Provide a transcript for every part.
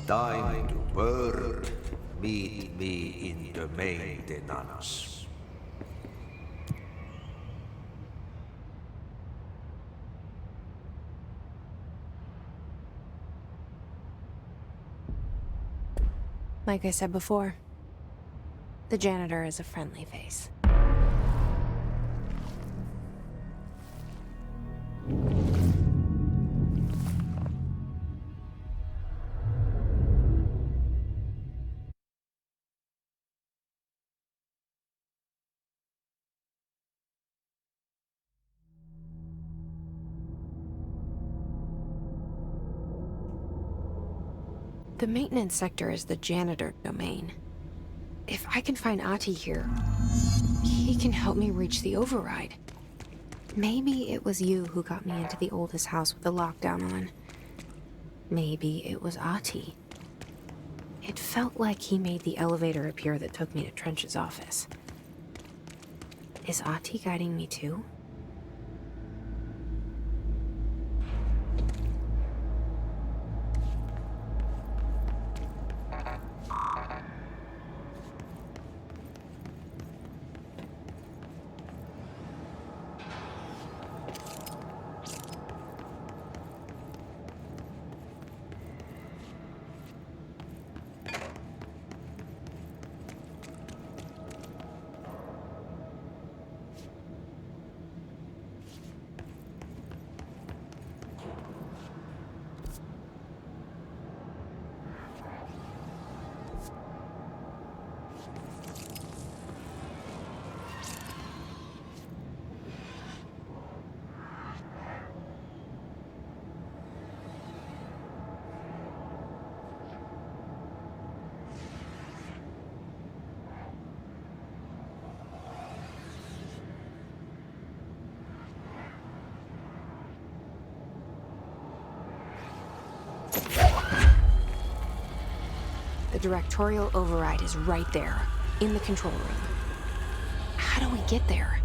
Time to work. Meet me in the maintenance. Like I said before, the janitor is a friendly face. The maintenance sector is the janitor domain. If I can find Ahti here, he can help me reach the override. Maybe it was you who got me into the oldest house with the lockdown on. Maybe it was Ahti. It felt like he made the elevator appear that took me to Trench's office. Is Ahti guiding me too? The directorial override is right there, in the control room. How do we get there?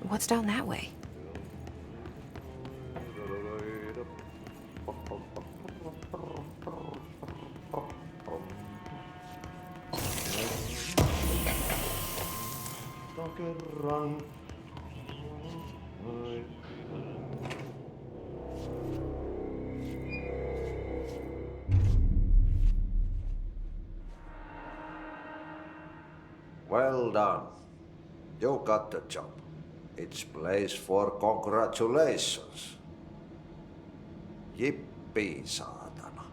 What's down that way? Well done. You got the job. It's place for congratulations. Yippee, saatana.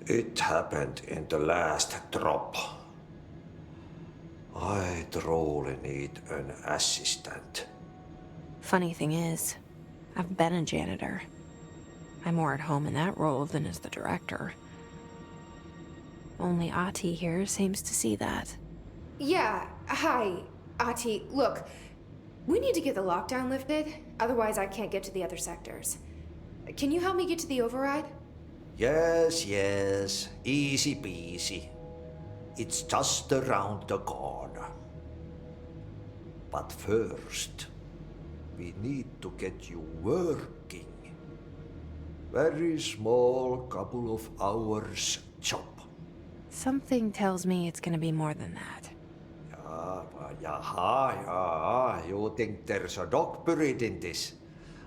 It happened in the last drop. I truly need an assistant. Funny thing is, I've been a janitor. I'm more at home in that role than as the director. Only Ati here seems to see that. Yeah, hi, Ati. Look, we need to get the lockdown lifted, otherwise I can't get to the other sectors. Can you help me get to the override? Yes, yes. Easy peasy. It's just around the corner. But first, we need to get you working. Very small, couple of hours job. Something tells me it's gonna be more than that. Yaha, you think there's a dog buried in this?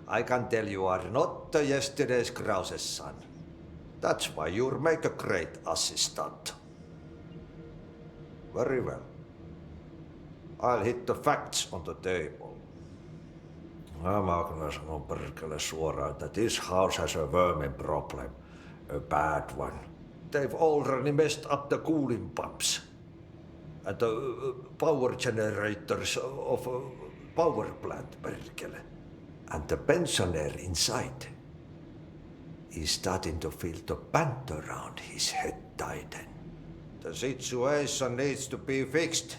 I can tell you are not the yesterday's Krause's son. That's why you'll make a great assistant. Very well. I'll hit the facts on the table. Mä kyllä sanon perkele suoraan, että this house has a vermin problem. A bad one. They've already messed up the cooling pumps. And the power generators of a power plant, perkele. And the pensioner inside is starting to feel the pant around his head tighten. The situation needs to be fixed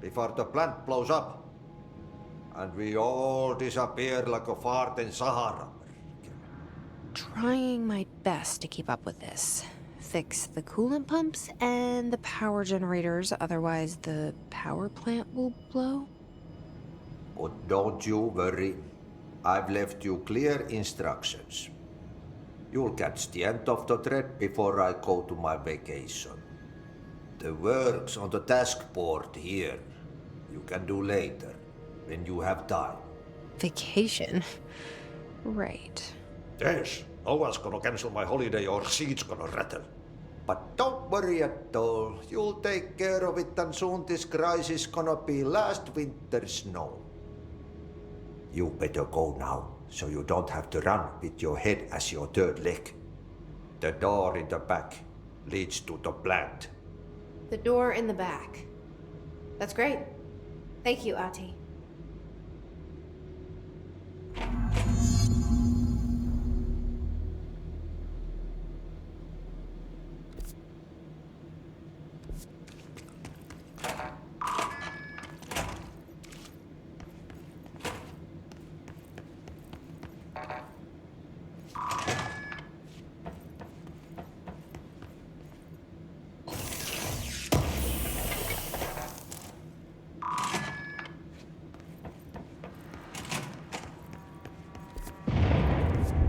before the plant blows up. And we all disappear like a fart in Sahara. Trying my best to keep up with this. Fix the coolant pumps and the power generators, otherwise the power plant will blow. But don't you worry. I've left you clear instructions. You'll catch the end of the thread before I go to my vacation. The work's on the task board here. You can do later, when you have time. Vacation? Right. Yes, no one's gonna cancel my holiday or seat's gonna rattle. But don't worry at all. You'll take care of it and soon this crisis gonna be last winter's snow. You better go now, so you don't have to run with your head as your third leg. The door in the back leads to the plant. The door in the back. That's great. Thank you, Ati.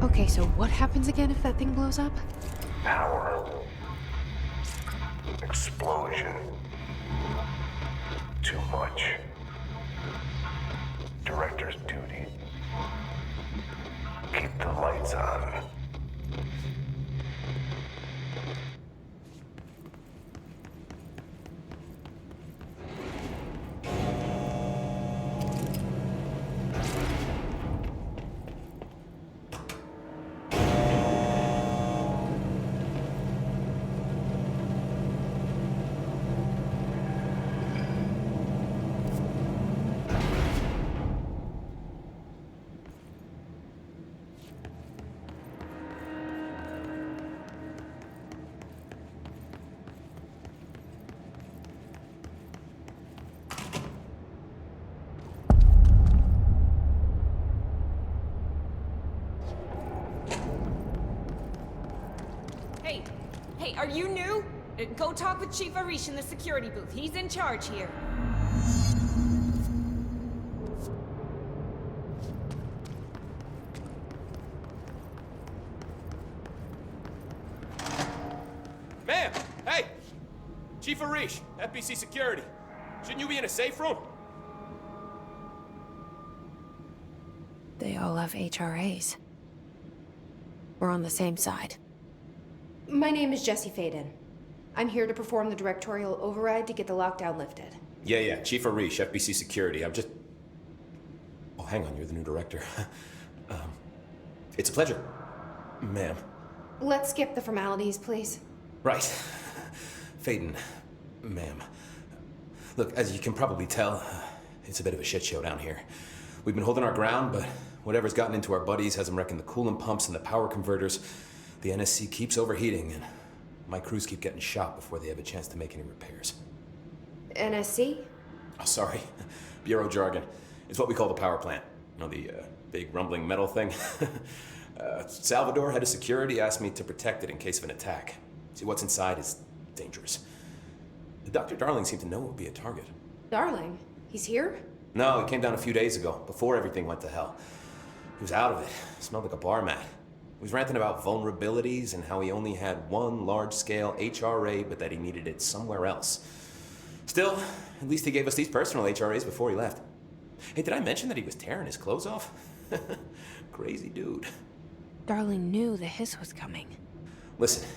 Okay, so what happens again if that thing blows up? Power. Explosion. Too much. Director's duty. Keep the lights on. Hey, are you new? Go talk with Chief Arish in the security booth. He's in charge here. Ma'am! Hey! Chief Arish, FBC Security. Shouldn't you be in a safe room? They all have HRAs. We're on the same side. My name is Jesse Faden. I'm here to perform the directorial override to get the lockdown lifted. Yeah, Chief Arish, FBC Security. I'm just... Oh, hang on, you're the new director. It's a pleasure, ma'am. Let's skip the formalities, please. Right. Faden, ma'am. Look, as you can probably tell, it's a bit of a shit show down here. We've been holding our ground, but whatever's gotten into our buddies has them wrecking the coolant pumps and the power converters. The NSC keeps overheating, and my crews keep getting shot before they have a chance to make any repairs. NSC? Oh, sorry. Bureau jargon. It's what we call the power plant. You know, the big rumbling metal thing? Salvador, head of security, asked me to protect it in case of an attack. See, what's inside is dangerous. Dr. Darling seemed to know it would be a target. Darling? He's here? No, he came down a few days ago, before everything went to hell. He was out of it. Smelled like a bar mat. He was ranting about vulnerabilities and how he only had one large-scale HRA, but that he needed it somewhere else. Still, at least he gave us these personal HRAs before he left. Hey, did I mention that he was tearing his clothes off? Crazy dude. Darling knew the hiss was coming. Listen,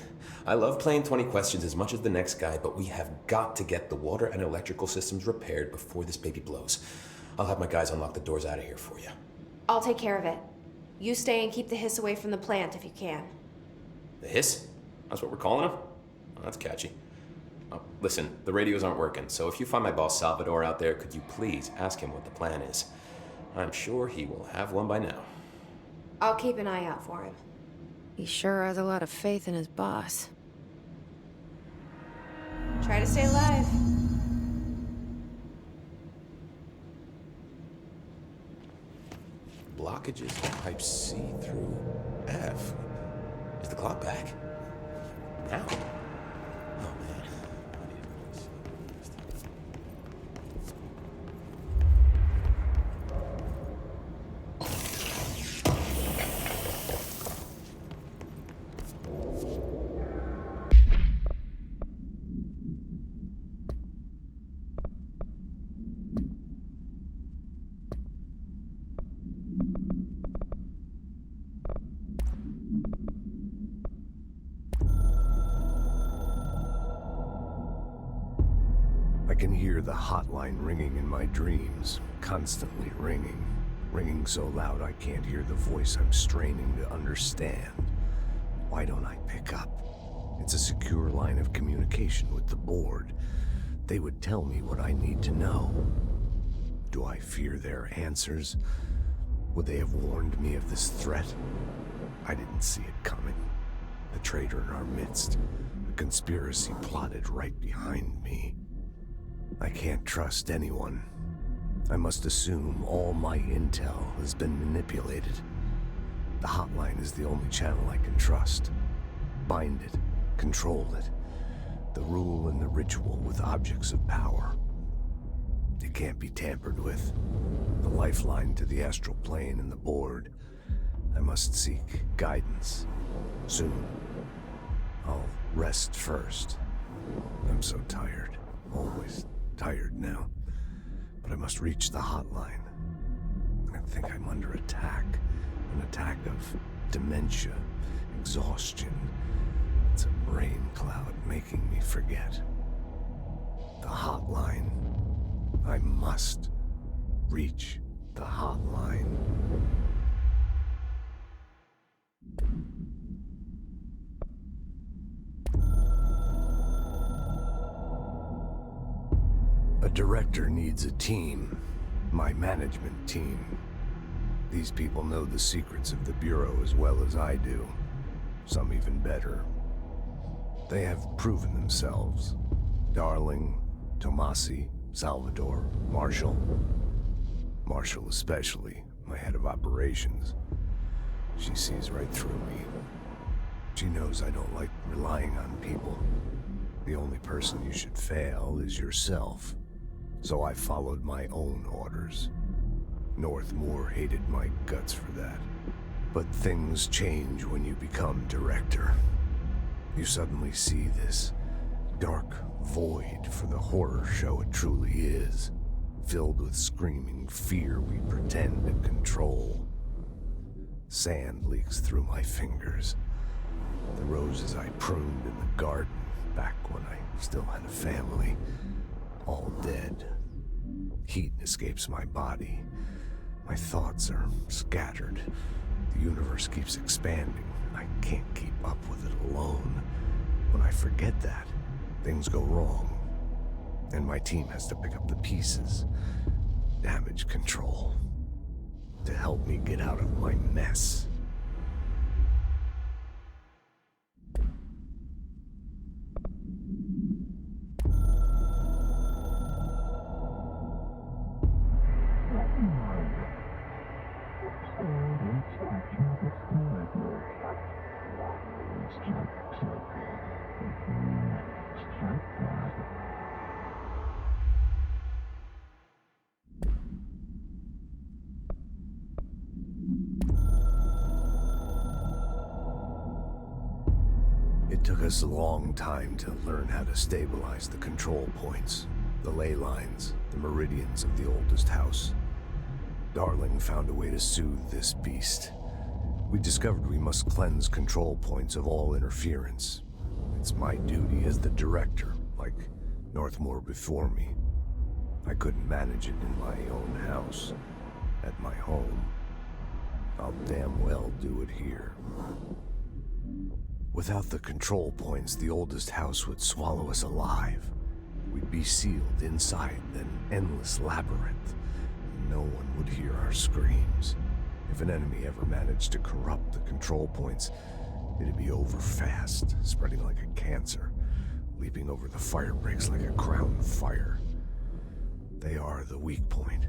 I love playing 20 questions as much as the next guy, but we have got to get the water and electrical systems repaired before this baby blows. I'll have my guys unlock the doors out of here for you. I'll take care of it. You stay and keep the hiss away from the plant if you can. The hiss? That's what we're calling him? Oh, that's catchy. Oh, listen, the radios aren't working, so if you find my boss Salvador out there, could you please ask him what the plan is? I'm sure he will have one by now. I'll keep an eye out for him. He sure has a lot of faith in his boss. Try to stay alive. Blockages to pipe C through F. Is the clock back? Now? Oh, man. I can hear the hotline ringing in my dreams, constantly ringing. Ringing so loud I can't hear the voice I'm straining to understand. Why don't I pick up? It's a secure line of communication with the board. They would tell me what I need to know. Do I fear their answers? Would they have warned me of this threat? I didn't see it coming. The traitor in our midst, a conspiracy plotted right behind me. I can't trust anyone. I must assume all my intel has been manipulated. The hotline is the only channel I can trust. Bind it, control it. The rule and the ritual with objects of power. It can't be tampered with. The lifeline to the astral plane and the board. I must seek guidance. Soon. I'll rest first. I'm so tired. Always tired now. But I must reach the hotline. I think I'm under attack. An attack of dementia, exhaustion. It's a brain cloud making me forget. The hotline. I must reach the hotline. A director needs a team. My management team. These people know the secrets of the Bureau as well as I do. Some even better. They have proven themselves. Darling, Tomasi, Salvador, Marshall. Marshall especially, my head of operations. She sees right through me. She knows I don't like relying on people. The only person you should fail is yourself. So I followed my own orders. Northmore hated my guts for that. But things change when you become director. You suddenly see this dark void for the horror show it truly is, filled with screaming fear we pretend to control. Sand leaks through my fingers. The roses I pruned in the garden back when I still had a family, all dead. Heat escapes my body. My thoughts are scattered. The universe keeps expanding. I can't keep up with it alone. When I forget that, things go wrong. And my team has to pick up the pieces. Damage control. To help me get out of my mess. It took us a long time to learn how to stabilize the control points, the ley lines, the meridians of the oldest house. Darling found a way to soothe this beast. We discovered we must cleanse control points of all interference. It's my duty as the director, like Northmore before me. I couldn't manage it in my own house, at my home. I'll damn well do it here. Without the control points, the oldest house would swallow us alive. We'd be sealed inside an endless labyrinth. No one would hear our screams. If an enemy ever managed to corrupt the control points, it'd be over fast, spreading like a cancer, leaping over the fire breaks like a crown fire. They are the weak point.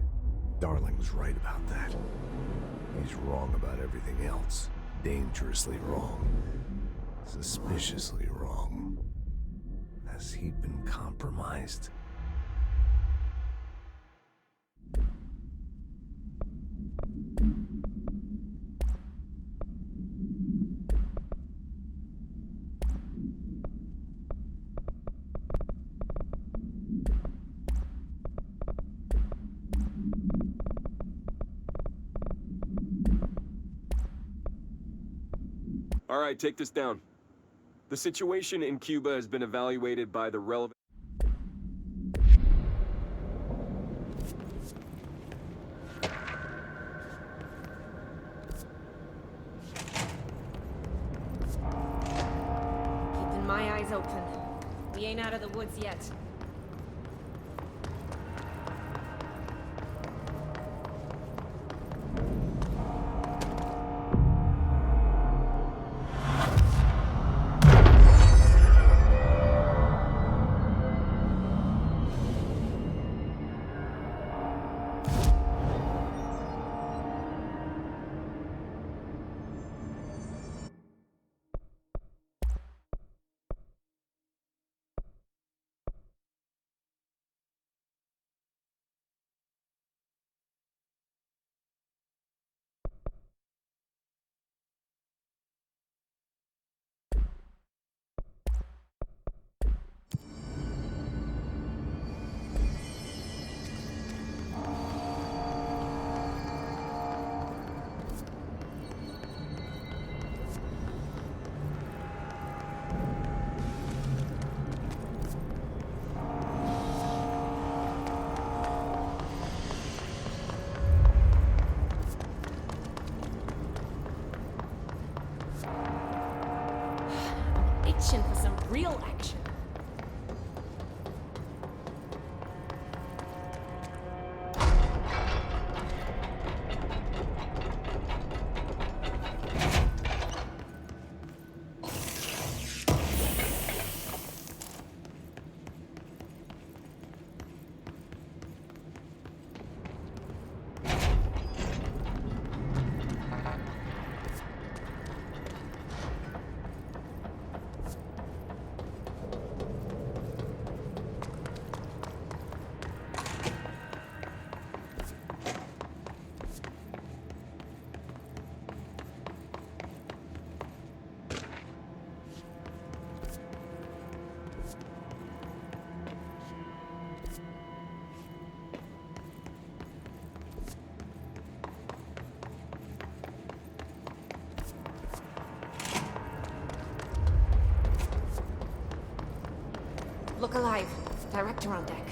Darling's right about that. He's wrong about everything else. Dangerously wrong. Suspiciously wrong. Has he been compromised? All right, take this down. The situation in Cuba has been evaluated by the relevant... Keeping my eyes open. We ain't out of the woods yet. Itching for some real action. Look alive. Director on deck.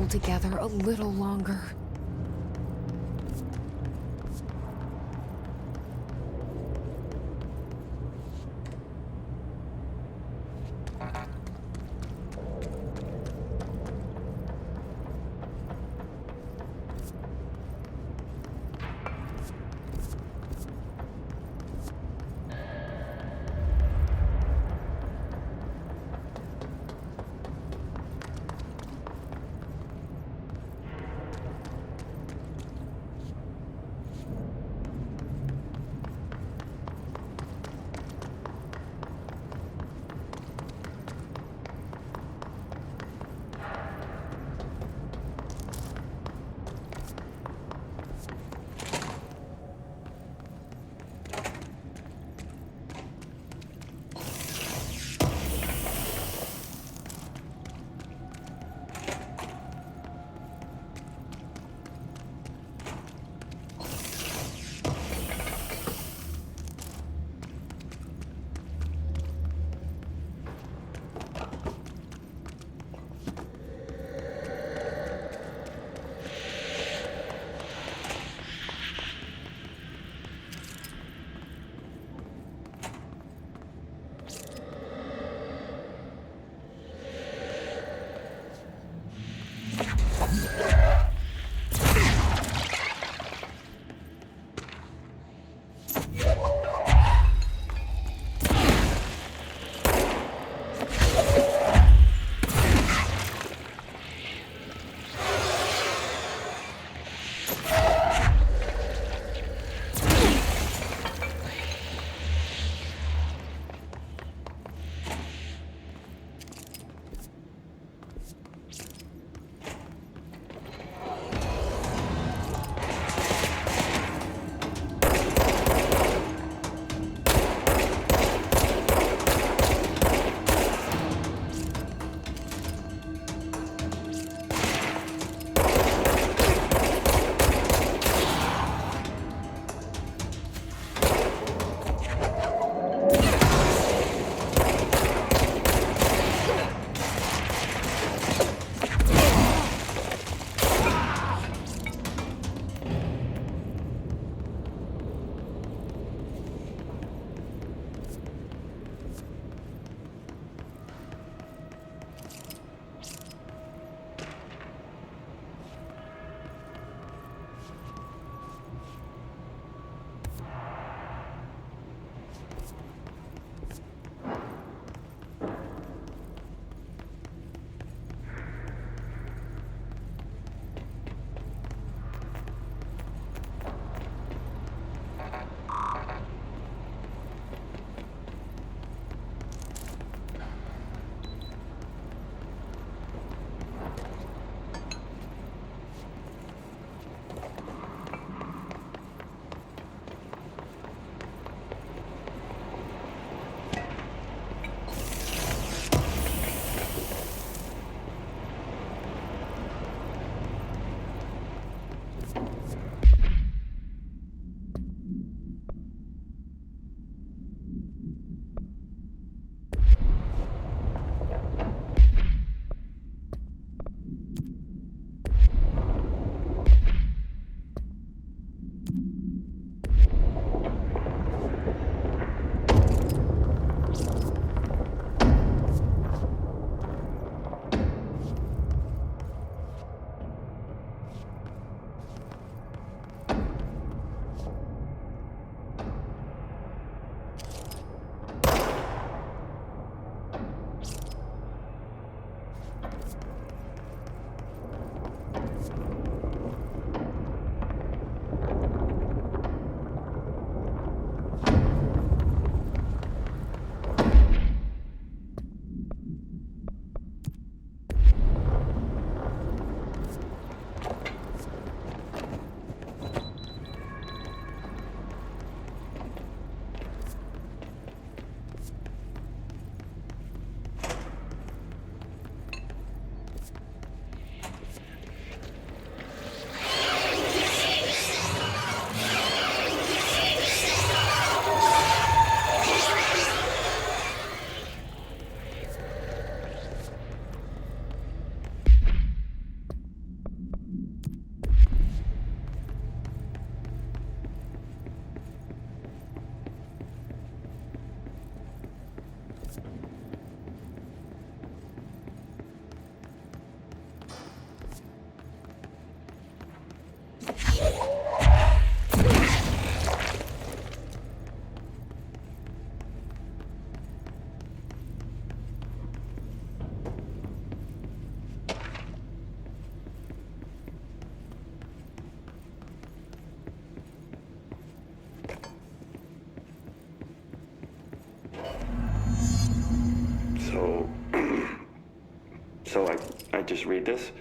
Together a little longer. just read this?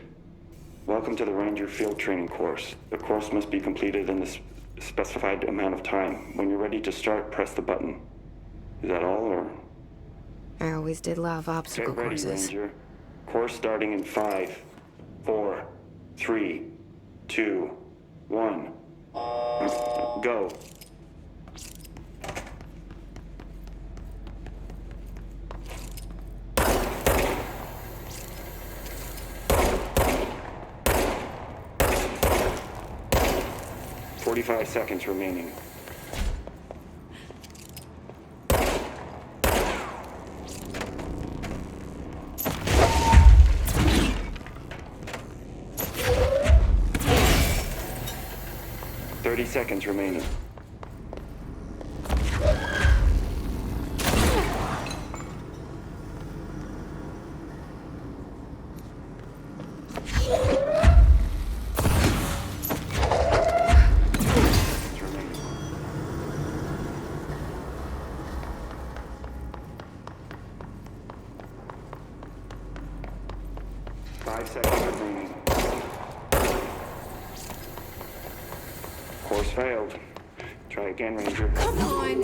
Welcome to the Ranger Field Training course. The course must be completed in the specified amount of time. When you're ready to start, press the button. Is that all, or? I always did love obstacle Get ready, courses. Ranger. Course starting in 5, 4, 3, 2, 1. Go. "45 seconds remaining. Seconds remaining. Course failed. Try again, Ranger. Come on!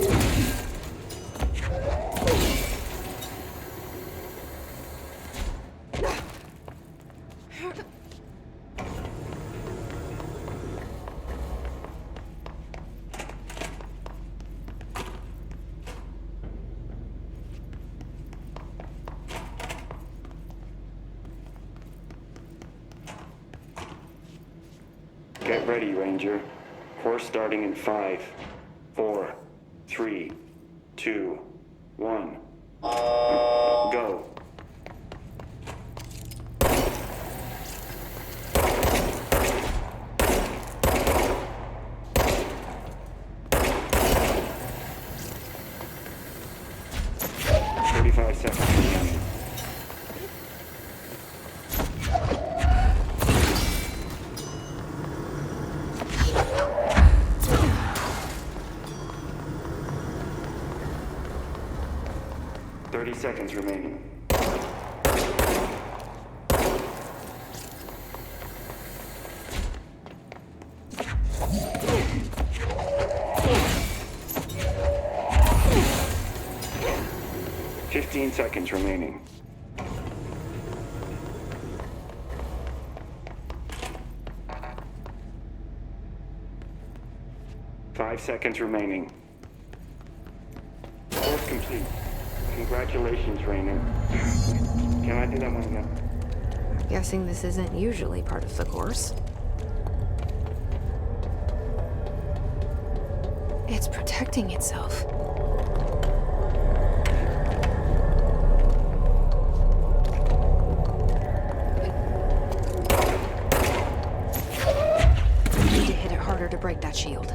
Get ready, Ranger. Course starting in 5, 4, 3, 2, 1. Go. Seconds remaining. 30 seconds remaining. Seconds remaining. 5 seconds remaining. Course complete. Congratulations, Rainer. Can I do that one again? Guessing this isn't usually part of the course. It's protecting itself. To break that shield.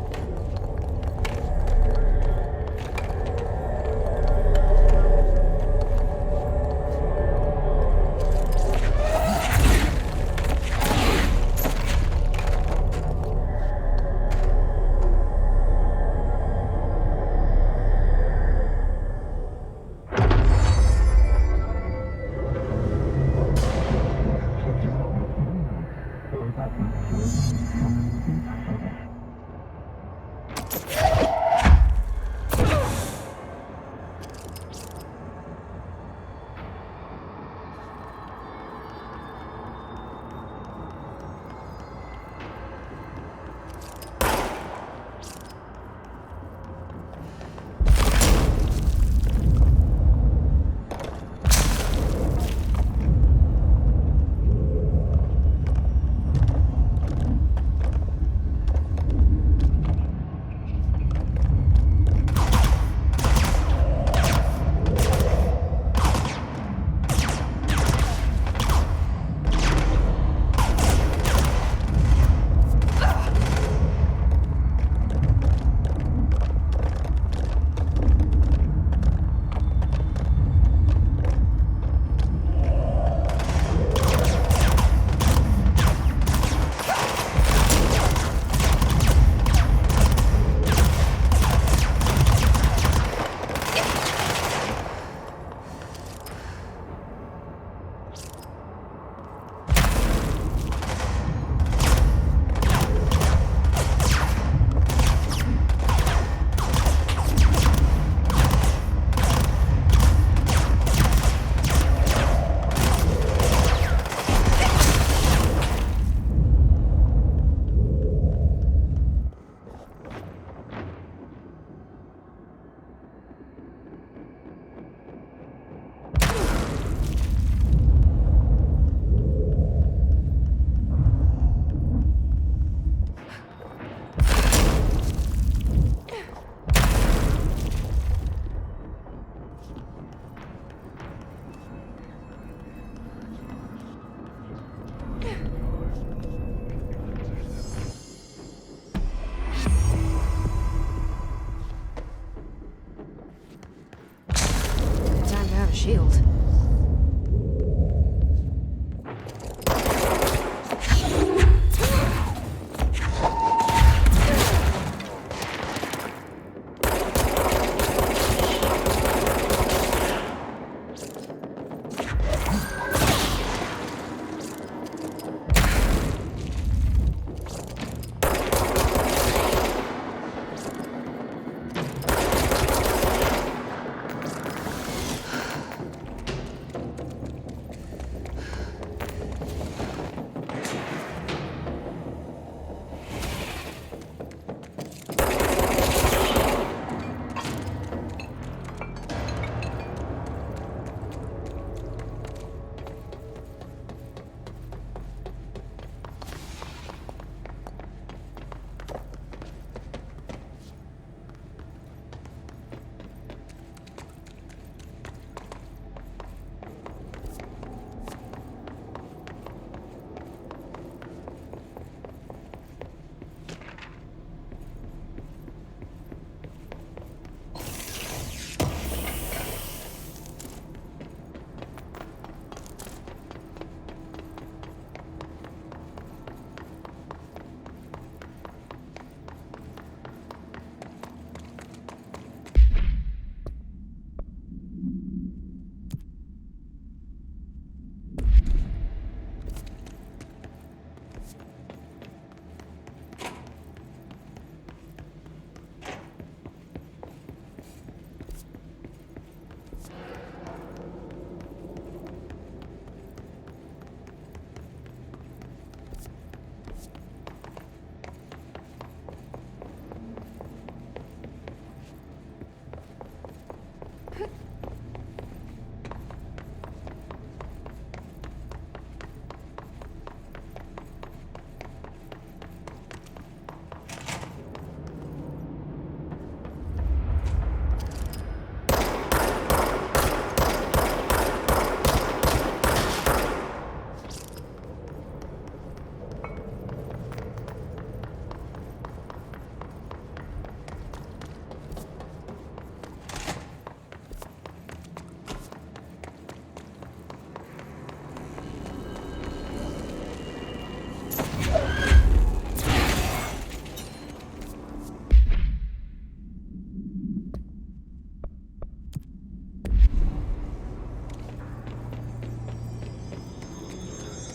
without a shield.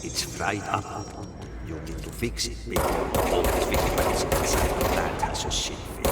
It's fried up. You need to fix it before the whole figments inside the plant has a shit fit.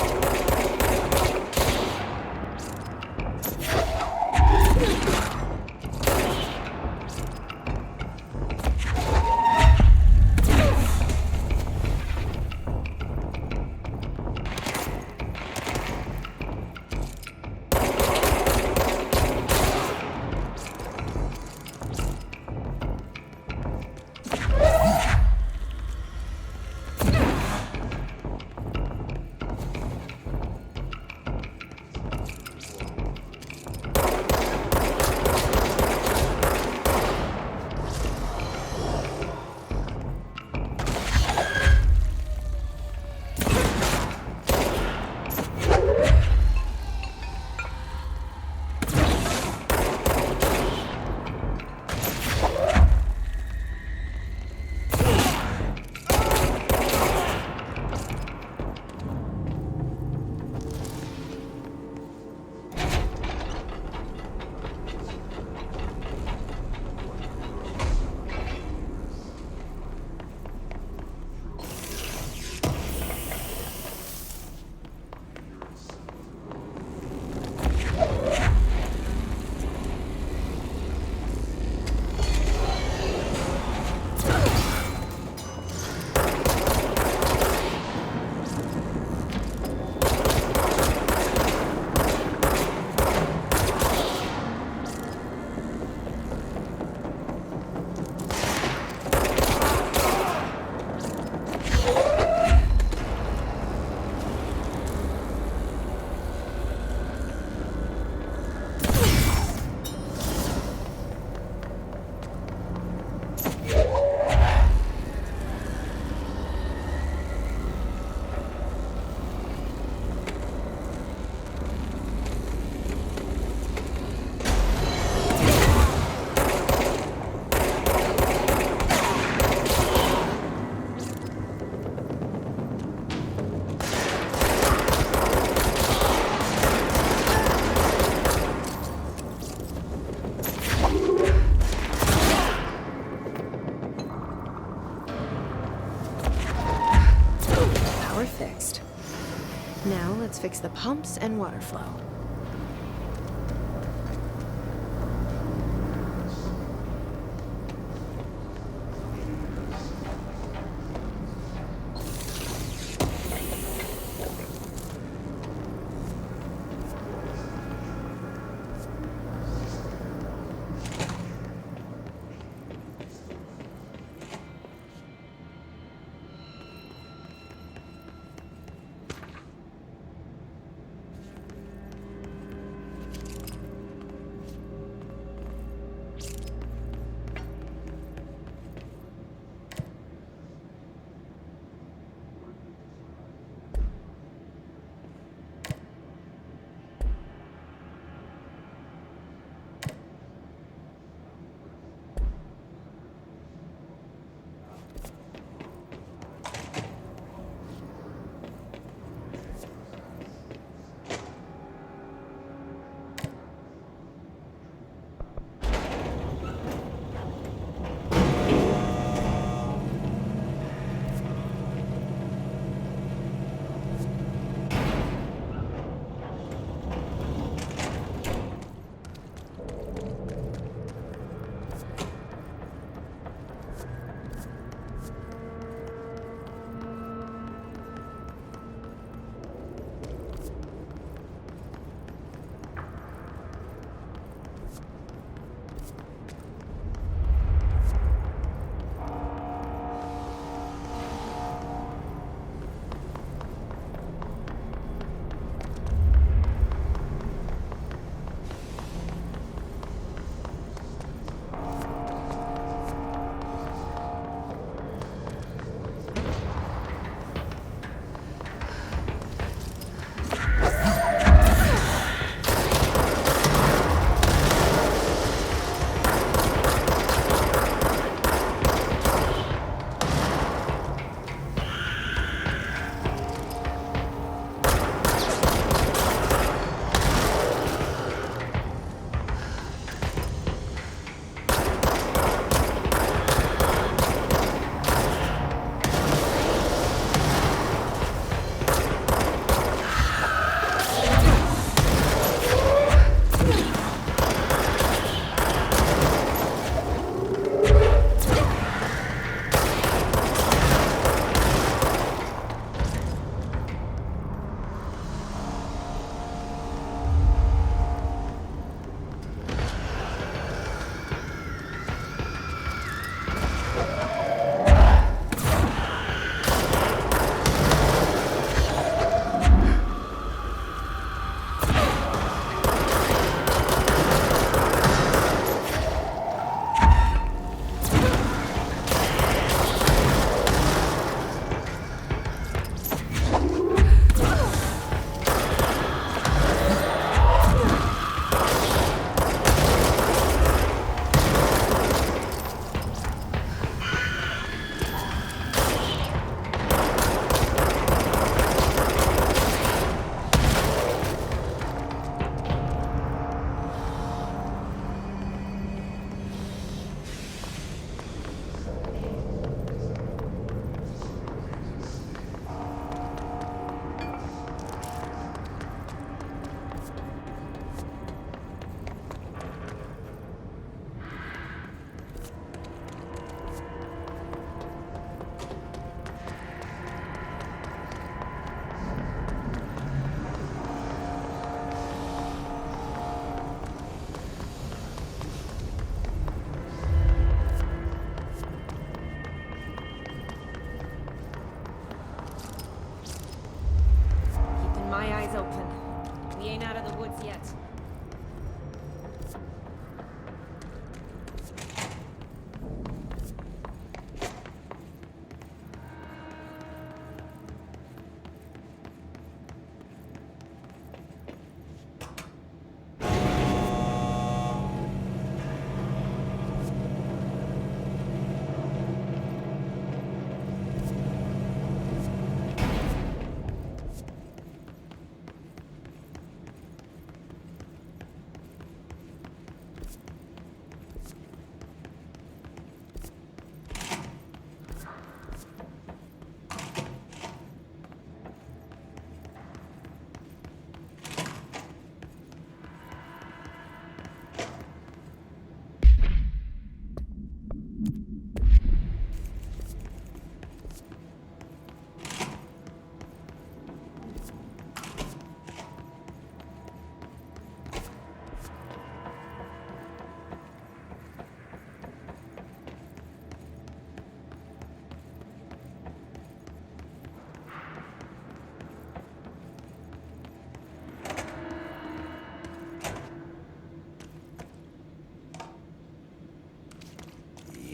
fix the pumps and water flow.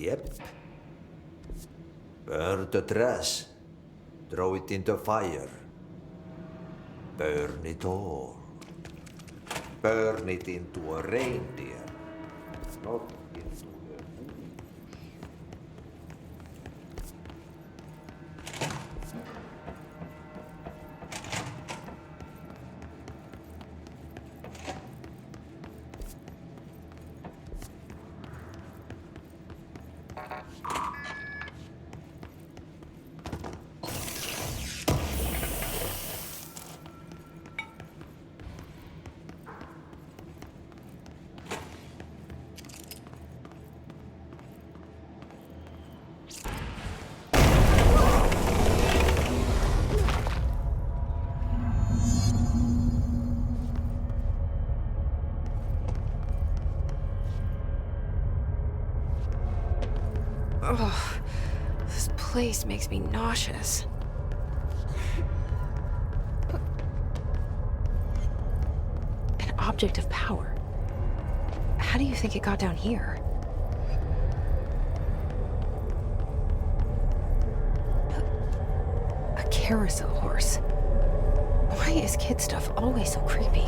Yep. Burn the trash. Throw it into fire. Burn it all. Burn it into a reindeer. Not into a Ugh, this place makes me nauseous. An object of power. How do you think it got down here? A carousel horse. Why is kid stuff always so creepy?